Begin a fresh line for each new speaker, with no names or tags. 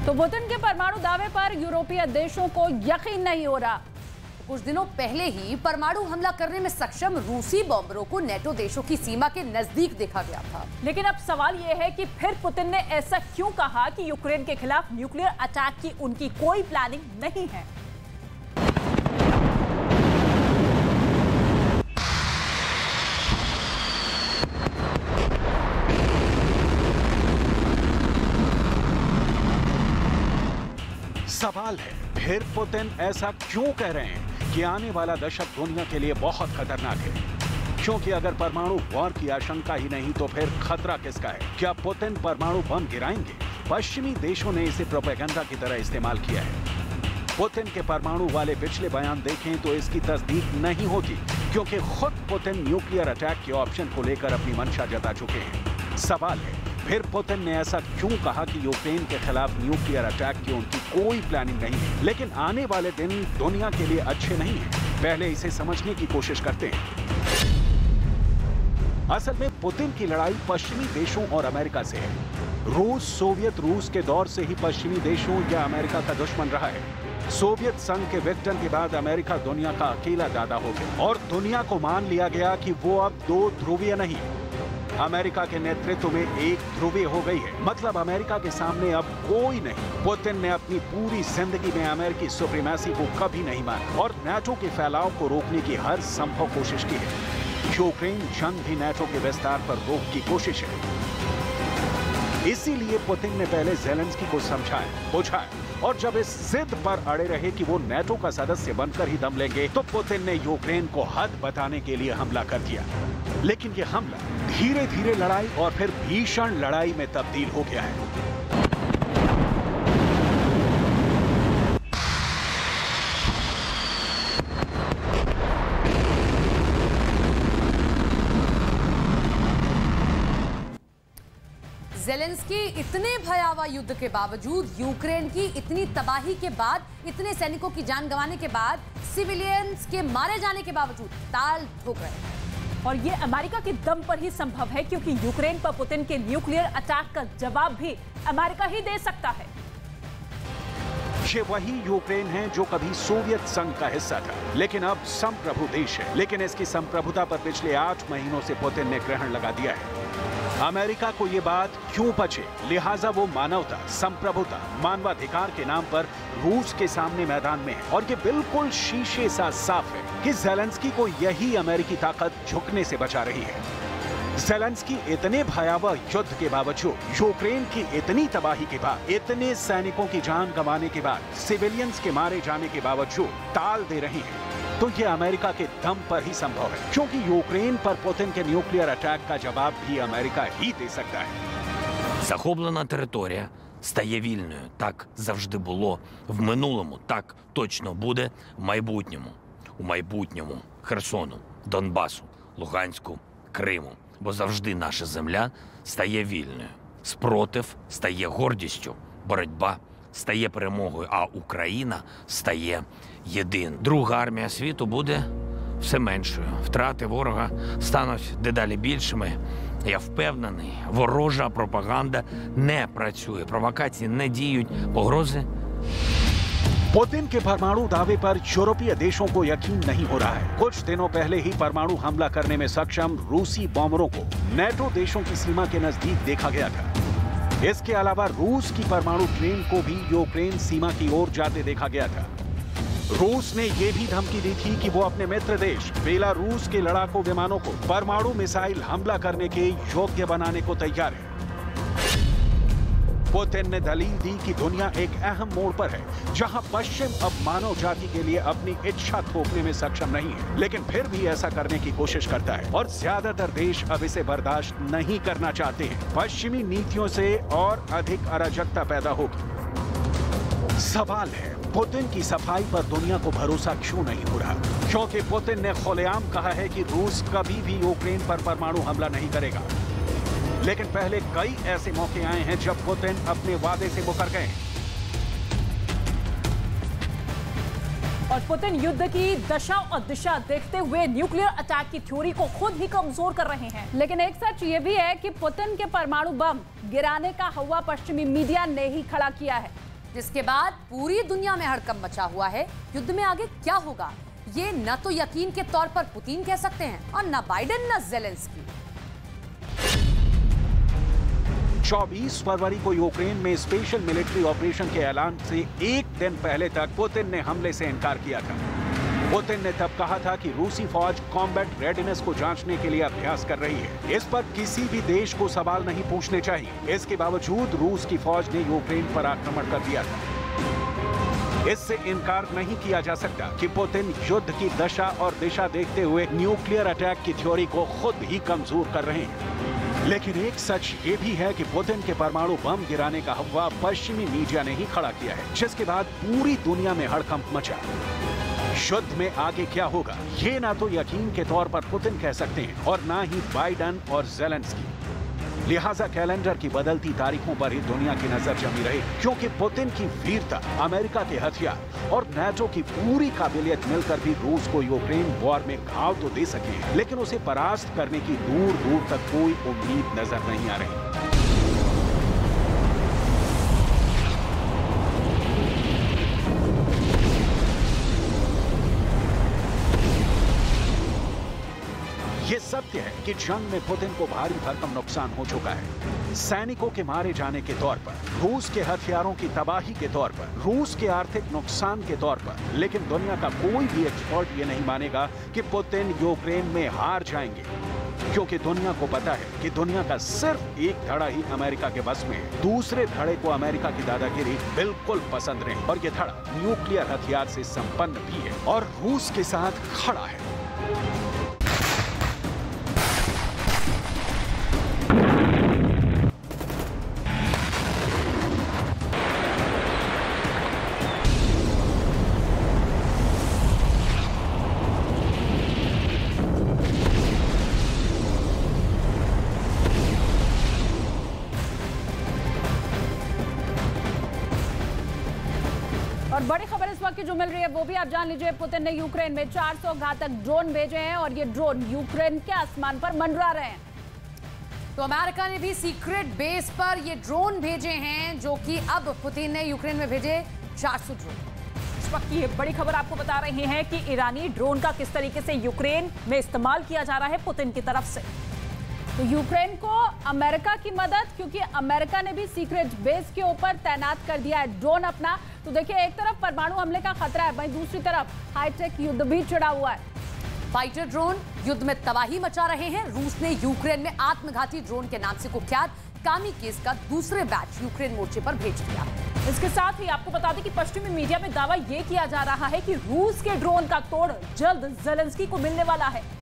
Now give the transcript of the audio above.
तो पुतिन के परमाणु दावे पर यूरोपीय देशों को यकीन नहीं हो रहा।
कुछ दिनों पहले ही परमाणु हमला करने में सक्षम रूसी बॉम्बरों को नेटो देशों की सीमा के नजदीक देखा गया था।
लेकिन अब सवाल यह है कि फिर पुतिन ने ऐसा क्यों कहा कि यूक्रेन के खिलाफ न्यूक्लियर अटैक की उनकी कोई प्लानिंग नहीं है।
सवाल है फिर पुतिन ऐसा क्यों कह रहे हैं कि आने वाला दशक दुनिया के लिए बहुत खतरनाक है, क्योंकि अगर परमाणु वॉर की आशंका ही नहीं तो फिर खतरा किसका है? क्या पुतिन परमाणु बम गिराएंगे? पश्चिमी देशों ने इसे प्रोपेगेंडा की तरह इस्तेमाल किया है। पुतिन के परमाणु वाले पिछले बयान देखें तो इसकी तस्दीक नहीं होती, क्योंकि खुद पुतिन न्यूक्लियर अटैक के ऑप्शन को लेकर अपनी मंशा जता चुके हैं। सवाल है फिर पुतिन ने ऐसा क्यों कहा कि यूक्रेन के खिलाफ न्यूक्लियर अटैक की उनकी कोई प्लानिंग नहीं है? लेकिन आने वाले दिन दुनिया के लिए अच्छे नहीं हैं। पहले इसे समझने की कोशिश करते हैं। असल में पुतिन की लड़ाई पश्चिमी देशों और अमेरिका से है। रूस सोवियत रूस के दौर से ही पश्चिमी देशों या अमेरिका का दुश्मन रहा है। सोवियत संघ के विघटन के बाद अमेरिका दुनिया का अकेला दादा हो गया और दुनिया को मान लिया गया कि वो अब दो ध्रुवीय नहीं, अमेरिका के नेतृत्व में एक ध्रुवीय हो गई है। मतलब अमेरिका के सामने अब कोई नहीं। पुतिन ने अपनी पूरी जिंदगी में अमेरिकी सुप्रीमेसी को कभी नहीं माना और नाटो के फैलाव को रोकने की हर संभव कोशिश की है। यूक्रेन जंग भी नाटो के विस्तार पर रोक की कोशिश है। इसीलिए पुतिन ने पहले ज़ेलेंस्की को समझाया, बुझाया और जब इस जिद पर अड़े रहे कि वो नाटो का सदस्य बनकर ही दम लेंगे, तो पुतिन ने यूक्रेन को हद बताने के लिए हमला कर दिया। लेकिन ये हमला धीरे धीरे लड़ाई और फिर भीषण लड़ाई में तब्दील हो गया है।
ज़ेलेंस्की इतने भयावह युद्ध के बावजूद, यूक्रेन की इतनी तबाही के बाद, इतने सैनिकों की जान गंवाने के बाद, सिविलियंस के मारे जाने के बावजूद ताल ठोक रहे हैं।
और ये अमेरिका के दम पर ही संभव है, क्योंकि यूक्रेन पर पुतिन के न्यूक्लियर अटैक का जवाब भी अमेरिका ही दे सकता है।
ये वही यूक्रेन है जो कभी सोवियत संघ का हिस्सा था, लेकिन अब संप्रभु देश है। लेकिन इसकी संप्रभुता पर पिछले 8 महीनों से पुतिन ने ग्रहण लगा दिया है। अमेरिका को ये बात क्यों पचे, लिहाजा वो मानवता, संप्रभुता, मानवाधिकार के नाम पर रूस के सामने मैदान में है। और ये बिल्कुल शीशे सा साफ है कि ज़ेलेंस्की को यही अमेरिकी ताकत झुकने से बचा रही है। ज़ेलेंस्की इतने भयावह युद्ध के बावजूद, यूक्रेन की इतनी तबाही के बाद, इतने सैनिकों की जान गंवाने के बाद, सिविलियंस के मारे जाने के बावजूद ताल दे रही है, तो ये अमेरिका के दम पर ही संभव है, क्योंकि यूक्रेन पर पुतिन के न्यूक्लियर अटैक का जवाब भी अमेरिका ही दे सकता है।
Захоплена територія стає вільною. Так завжди було в минулому, так точно буде в майбутньому. У майбутньому Херсону, Донбасу, Луганську, Криму. Бо завжди наша земля стає вільною. Спротив стає гордістю, боротьба стає перемогою, а Україна стає єдиною. Друга армія світу буде все меншою. Втрати ворога стануть дедалі більшими. Я впевнений, ворожа пропаганда не працює, провокації не діють, погрози.
पुतिन के परमाणु दावे पर यूरोपीय देशों को यकीन नहीं हो रहा है। कुछ दिनों पहले ही परमाणु हमला करने में सक्षम रूसी बॉम्बरों को नेटो देशों की सीमा के नजदीक देखा गया था। इसके अलावा रूस की परमाणु ट्रेन को भी यूक्रेन सीमा की ओर जाते देखा गया था। रूस ने यह भी धमकी दी थी कि वो अपने मित्र देश बेलारूस के लड़ाकू विमानों को परमाणु मिसाइल हमला करने के योग्य बनाने को तैयार है। पुतिन ने दलील दी कि दुनिया एक अहम मोड़ पर है, जहां पश्चिम अब मानव जाति के लिए अपनी इच्छा थोपने में सक्षम नहीं है, लेकिन फिर भी ऐसा करने की कोशिश करता है और ज्यादातर देश अब इसे बर्दाश्त नहीं करना चाहते हैं। पश्चिमी नीतियों से और अधिक अराजकता पैदा होगी। सवाल है पुतिन की सफाई पर दुनिया को भरोसा क्यों नहीं हो रहा? क्योंकि पुतिन ने खुलेआम कहा है कि रूस कभी भी यूक्रेन पर परमाणु हमला नहीं करेगा। लेकिन पहले कई ऐसे मौके आए हैं जब पुतिन अपने वादे से मुकर गए।
और पुतिन युद्ध की दशा और दिशा देखते हुए न्यूक्लियर अटैक की थ्योरी को खुद ही कमजोर कर रहे हैं। लेकिन एक सच ये भी है कि पुतिन के परमाणु बम गिराने का हवा पश्चिमी मीडिया ने ही खड़ा किया है।
जिसके बाद पूरी दुनिया में हड़कंप मचा हुआ है। युद्ध में आगे क्या होगा ये न तो यकीन के तौर पर पुतिन कह सकते हैं और न बाइडेन न ज़ेलेंस्की।
24 फरवरी को यूक्रेन में स्पेशल मिलिट्री ऑपरेशन के ऐलान से एक दिन पहले तक पुतिन ने हमले से इनकार किया था। पुतिन ने तब कहा था कि रूसी फौज कॉम्बैट रेडीनेस को जांचने के लिए अभ्यास कर रही है। इस पर किसी भी देश को सवाल नहीं पूछने चाहिए। इसके बावजूद रूस की फौज ने यूक्रेन पर आक्रमण कर दिया था। इससे इनकार नहीं किया जा सकता कि पुतिन युद्ध की दशा और दिशा देखते हुए न्यूक्लियर अटैक की थ्योरी को खुद ही कमजोर कर रहे हैं। लेकिन एक सच ये भी है कि पुतिन के परमाणु बम गिराने का हवा पश्चिमी मीडिया ने ही खड़ा किया है, जिसके बाद पूरी दुनिया में हड़कंप मचा। युद्ध में आगे क्या होगा ये ना तो यकीन के तौर पर पुतिन कह सकते हैं और ना ही बाइडेन और ज़ेलेंस्की। लिहाजा कैलेंडर की बदलती तारीखों पर ही दुनिया की नजर जमी रही, क्योंकि पुतिन की वीरता, अमेरिका के हथियार और नाटो की पूरी काबिलियत मिलकर भी रूस को यूक्रेन वॉर में घाव तो दे सके, लेकिन उसे परास्त करने की दूर दूर तक कोई उम्मीद नजर नहीं आ रही। ये सत्य है कि जंग में पुतिन को भारी भरकम नुकसान हो चुका है। सैनिकों के मारे जाने के तौर पर, रूस के हथियारों की तबाही के तौर पर, रूस के आर्थिक नुकसान के तौर पर। लेकिन दुनिया का कोई भी एक्सपर्ट ये नहीं मानेगा कि पुतिन यूक्रेन में हार जाएंगे, क्योंकि दुनिया को पता है कि दुनिया का सिर्फ एक धड़ा ही अमेरिका के बस में है। दूसरे धड़े को अमेरिका की दादागिरी बिल्कुल पसंद नहीं, और ये धड़ा न्यूक्लियर हथियार से संपन्न भी है और रूस के साथ खड़ा है।
और बड़ी खबर इस वक्त की जो मिल रही है वो भी आप जान लीजिए। पुतिन ने यूक्रेन में 400 घातक ड्रोन भेजे हैं और ये ड्रोन यूक्रेन के आसमान पर मंडरा रहे हैं।
तो अमेरिका ने भी सीक्रेट बेस पर ये ड्रोन भेजे हैं, जो कि अब पुतिन ने यूक्रेन में भेजे 400 ड्रोन।
इस वक्त की ये बड़ी खबर आपको बता रहे हैं कि ईरानी ड्रोन का किस तरीके से यूक्रेन में इस्तेमाल किया जा रहा है पुतिन की तरफ से। तो यूक्रेन को अमेरिका की मदद, क्योंकि अमेरिका ने भी सीक्रेट बेस के ऊपर तैनात कर दिया है ड्रोन अपना। तो देखिए, एक तरफ परमाणु हमले का खतरा है, वहीं दूसरी तरफ हाईटेक युद्ध भी छिड़ा हुआ है।
फाइटर ड्रोन युद्ध में तबाही मचा रहे हैं। रूस ने यूक्रेन में आत्मघाती ड्रोन के नाम से कुख्यात कामिकेज का दूसरे बैच यूक्रेन मोर्चे पर भेज दिया।
इसके साथ ही आपको बता दें कि पश्चिमी मीडिया में दावा यह किया जा रहा है कि रूस के ड्रोन का तोड़ जल्द ज़ेलेंस्की को मिलने वाला है।